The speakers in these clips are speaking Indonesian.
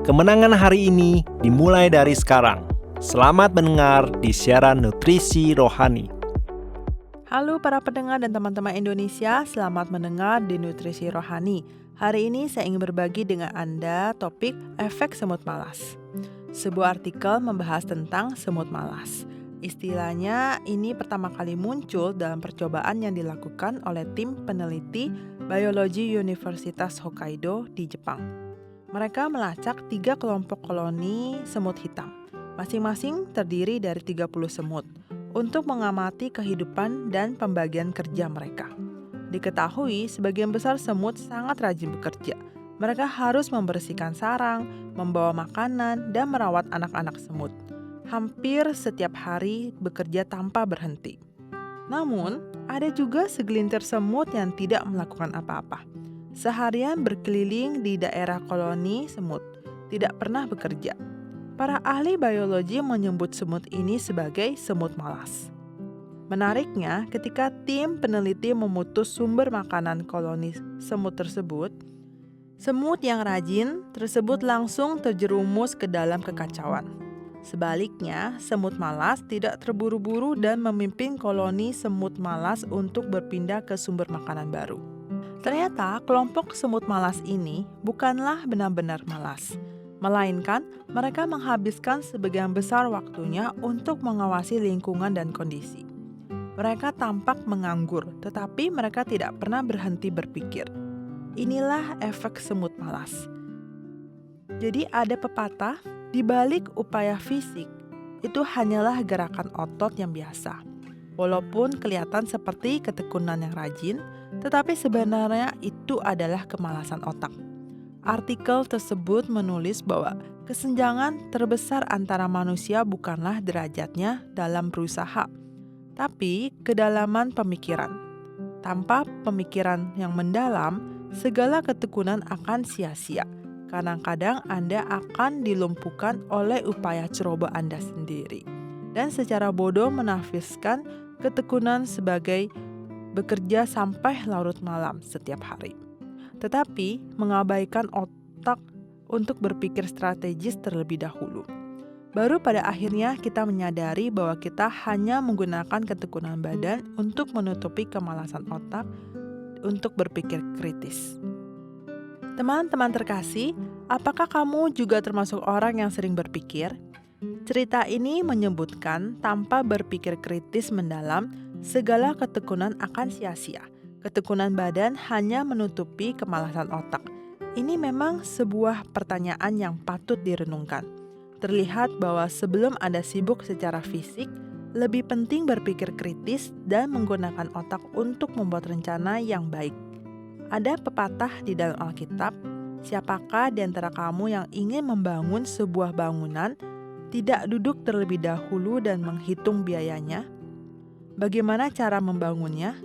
Kemenangan hari ini dimulai dari sekarang. Selamat mendengar di siaran Nutrisi Rohani. Halo para pendengar dan teman-teman Indonesia, selamat mendengar di Nutrisi Rohani. Hari ini saya ingin berbagi dengan Anda topik efek semut malas. Sebuah artikel membahas tentang semut malas. Istilahnya ini pertama kali muncul dalam percobaan yang dilakukan oleh tim peneliti biologi Universitas Hokkaido di Jepang. Mereka melacak 3 kelompok koloni semut hitam, masing-masing terdiri dari 30 semut, untuk mengamati kehidupan dan pembagian kerja mereka. Diketahui sebagian besar semut sangat rajin bekerja. Mereka harus membersihkan sarang, membawa makanan, dan merawat anak-anak semut. Hampir setiap hari bekerja tanpa berhenti. Namun, ada juga segelintir semut yang tidak melakukan apa-apa. Seharian berkeliling di daerah koloni semut, tidak pernah bekerja. Para ahli biologi menyebut semut ini sebagai semut malas. Menariknya, ketika tim peneliti memutus sumber makanan koloni semut tersebut, semut yang rajin tersebut langsung terjerumus ke dalam kekacauan. Sebaliknya, semut malas tidak terburu-buru dan memimpin koloni semut malas untuk berpindah ke sumber makanan baru. Ternyata kelompok semut malas ini bukanlah benar-benar malas, melainkan mereka menghabiskan sebagian besar waktunya untuk mengawasi lingkungan dan kondisi. Mereka tampak menganggur, tetapi mereka tidak pernah berhenti berpikir. Inilah efek semut malas. Jadi ada pepatah, di balik upaya fisik, itu hanyalah gerakan otot yang biasa. Walaupun kelihatan seperti ketekunan yang rajin, tetapi sebenarnya itu adalah kemalasan otak. Artikel tersebut menulis bahwa kesenjangan terbesar antara manusia bukanlah derajatnya dalam berusaha, tapi kedalaman pemikiran. Tanpa pemikiran yang mendalam, segala ketekunan akan sia-sia. Kadang-kadang Anda akan dilumpuhkan oleh upaya ceroboh Anda sendiri, dan secara bodoh menafsirkan ketekunan sebagai bekerja sampai larut malam setiap hari. Tetapi mengabaikan otak untuk berpikir strategis terlebih dahulu. Baru pada akhirnya kita menyadari bahwa kita hanya menggunakan ketekunan badan untuk menutupi kemalasan otak untuk berpikir kritis. Teman-teman terkasih, apakah kamu juga termasuk orang yang sering berpikir? Cerita ini menyebutkan tanpa berpikir kritis mendalam, segala ketekunan akan sia-sia. Ketekunan badan hanya menutupi kemalasan otak. Ini memang sebuah pertanyaan yang patut direnungkan. Terlihat bahwa sebelum Anda sibuk secara fisik, lebih penting berpikir kritis dan menggunakan otak untuk membuat rencana yang baik. Ada pepatah di dalam Alkitab, siapakah di antara kamu yang ingin membangun sebuah bangunan, tidak duduk terlebih dahulu dan menghitung biayanya? Bagaimana cara membangunnya?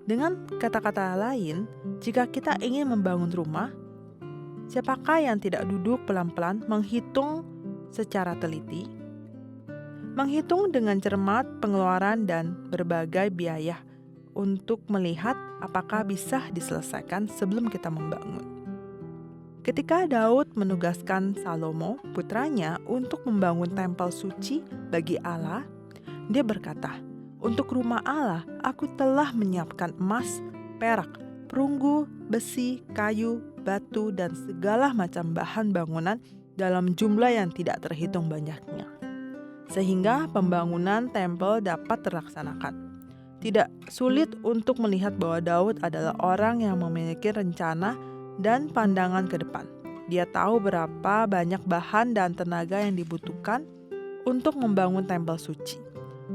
Dengan kata-kata lain, jika kita ingin membangun rumah, siapakah yang tidak duduk pelan-pelan menghitung secara teliti? Menghitung dengan cermat pengeluaran dan berbagai biaya untuk melihat apakah bisa diselesaikan sebelum kita membangun. Ketika Daud menugaskan Salomo, putranya, untuk membangun tempel suci bagi Allah, dia berkata, "Untuk rumah Allah, aku telah menyiapkan emas, perak, perunggu, besi, kayu, batu, dan segala macam bahan bangunan dalam jumlah yang tidak terhitung banyaknya, sehingga pembangunan tempel dapat terlaksanakan." Tidak sulit untuk melihat bahwa Daud adalah orang yang memiliki rencana dan pandangan ke depan. Dia tahu berapa banyak bahan dan tenaga yang dibutuhkan untuk membangun tempel suci.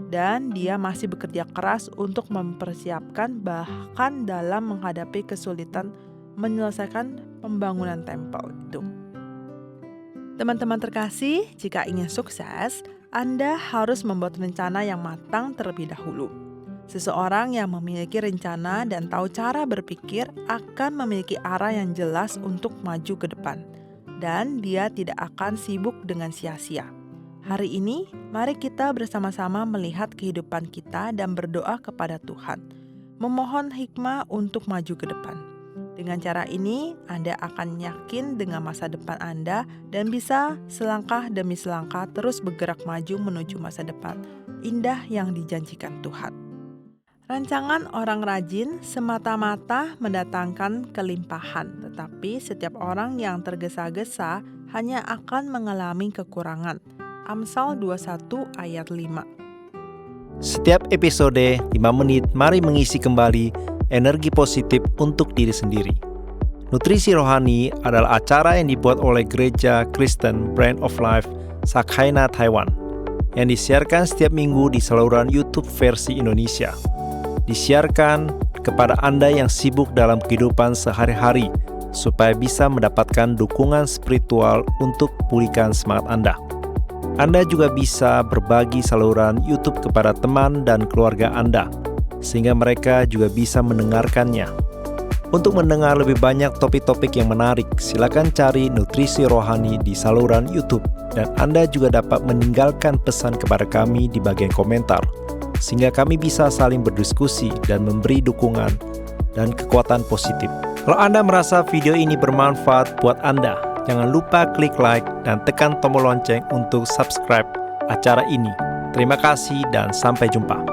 Dan dia masih bekerja keras untuk mempersiapkan bahkan dalam menghadapi kesulitan menyelesaikan pembangunan tempel itu. Teman-teman terkasih, jika ingin sukses, Anda harus membuat rencana yang matang terlebih dahulu. Seseorang yang memiliki rencana dan tahu cara berpikir akan memiliki arah yang jelas untuk maju ke depan, dan dia tidak akan sibuk dengan sia-sia. Hari ini, mari kita bersama-sama melihat kehidupan kita dan berdoa kepada Tuhan, memohon hikmah untuk maju ke depan. Dengan cara ini, Anda akan yakin dengan masa depan Anda dan bisa selangkah demi selangkah terus bergerak maju menuju masa depan indah yang dijanjikan Tuhan. Rancangan orang rajin semata-mata mendatangkan kelimpahan, tetapi setiap orang yang tergesa-gesa hanya akan mengalami kekurangan. Amsal 21 ayat 5. Setiap episode 5 menit, mari mengisi kembali energi positif untuk diri sendiri. Nutrisi Rohani adalah acara yang dibuat oleh Gereja Kristen Brand of Life Sakhaina Taiwan yang disiarkan setiap minggu di saluran YouTube versi Indonesia. Disiarkan kepada Anda yang sibuk dalam kehidupan sehari-hari supaya bisa mendapatkan dukungan spiritual untuk pulihkan semangat Anda. Anda juga bisa berbagi saluran YouTube kepada teman dan keluarga Anda, sehingga mereka juga bisa mendengarkannya. Untuk mendengar lebih banyak topik-topik yang menarik, silakan cari Nutrisi Rohani di saluran YouTube, dan Anda juga dapat meninggalkan pesan kepada kami di bagian komentar, sehingga kami bisa saling berdiskusi dan memberi dukungan dan kekuatan positif. Kalau Anda merasa video ini bermanfaat buat Anda, jangan lupa klik like dan tekan tombol lonceng untuk subscribe acara ini. Terima kasih dan sampai jumpa.